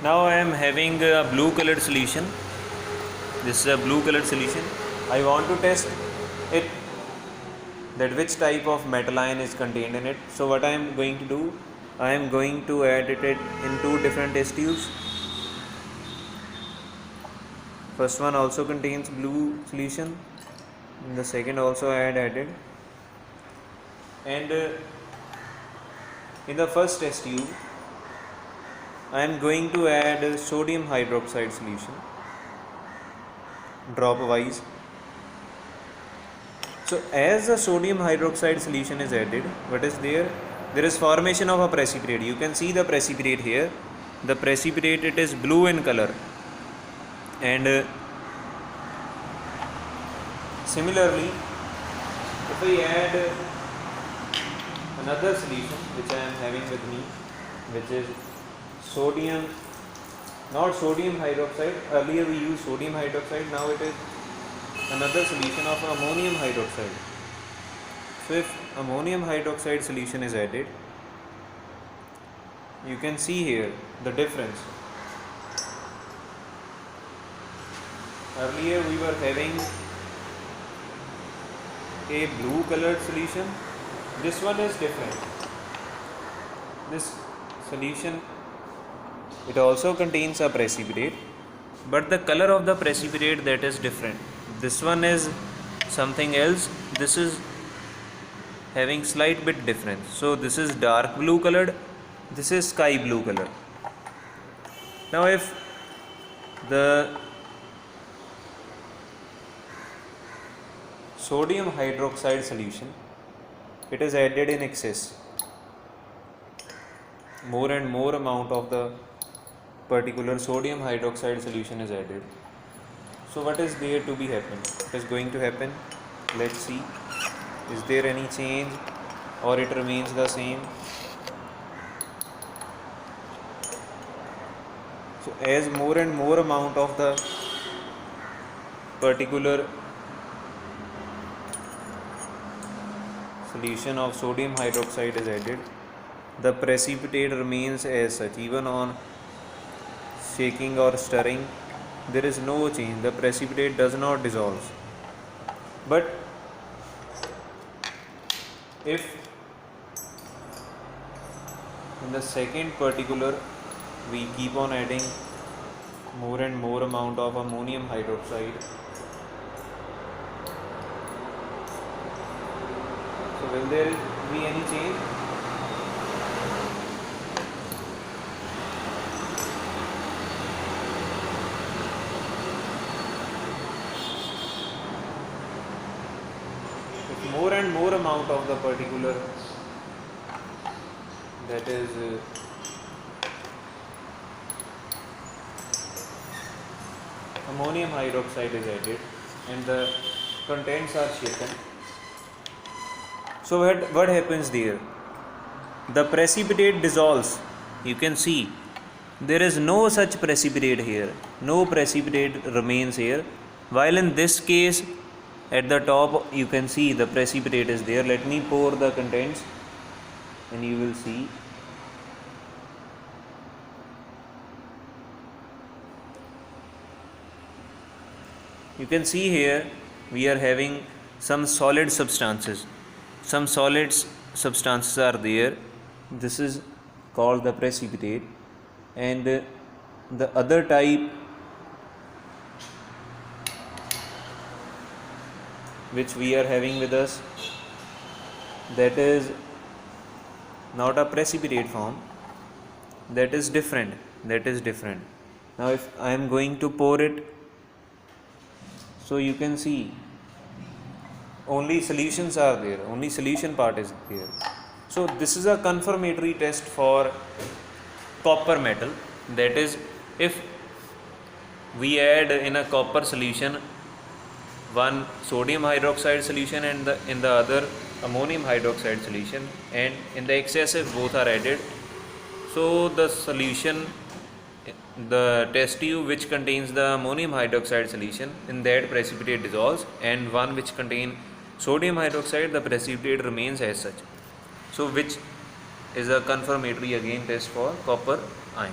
Now I am having a blue colored solution. This is a blue colored solution. I want to test it, that which type of metal ion is contained in it. So what I am going to do, I am going to add it in two different test tubes. First one also contains blue solution, and the second also I had added. And in the first test tube I am going to add sodium hydroxide solution drop wise. So as the sodium hydroxide solution is added, what is there? There is formation of a precipitate. You can see the precipitate here. The precipitate, it is blue in color. And similarly, if I add another solution which I am having with me, which is sodium, not sodium hydroxide, earlier we used sodium hydroxide, now it is another solution of ammonium hydroxide. So if ammonium hydroxide solution is added, you can see here the difference. Earlier we were having a blue colored solution. This one is different. This solution, it also contains a precipitate, but the color of the precipitate, that is different. This one is something else. This is having slight bit difference. So this is dark blue colored, this is sky blue color. Now if the sodium hydroxide solution, it is added in excess, more and more amount of the particular sodium hydroxide solution is added. So what is there to be happen? What is going to happen? Let's see. Is there any change or it remains the same? So as more and more amount of the particular solution of sodium hydroxide is added, the precipitate remains as such. Even on shaking or stirring, there is no change. The precipitate does not dissolve. But if in the second particular we keep on adding more and more amount of ammonium hydroxide, so will there be any change? If more and more amount of the particular, that is ammonium hydroxide is added and the contents are shaken, so what happens there? The precipitate dissolves. You can see there is no such precipitate here. No precipitate remains here. While in this case, at the top you can see the precipitate is there. Let me pour the contents and you will see. You can see here we are having some solid substances. Some solid substances are there. This is called the precipitate, and the other type which we are having with us, that is not a precipitate form, that is different. Now if I am going to pour it, so you can see only solutions are there, only solution part is there. So this is a confirmatory test for copper metal. That is, if we add in a copper solution one sodium hydroxide solution and in the other ammonium hydroxide solution, and in the excessive both are added, so the solution, the test tube which contains the ammonium hydroxide solution, in that precipitate dissolves, and one which contain sodium hydroxide, the precipitate remains as such. So which is a confirmatory again test for copper ion.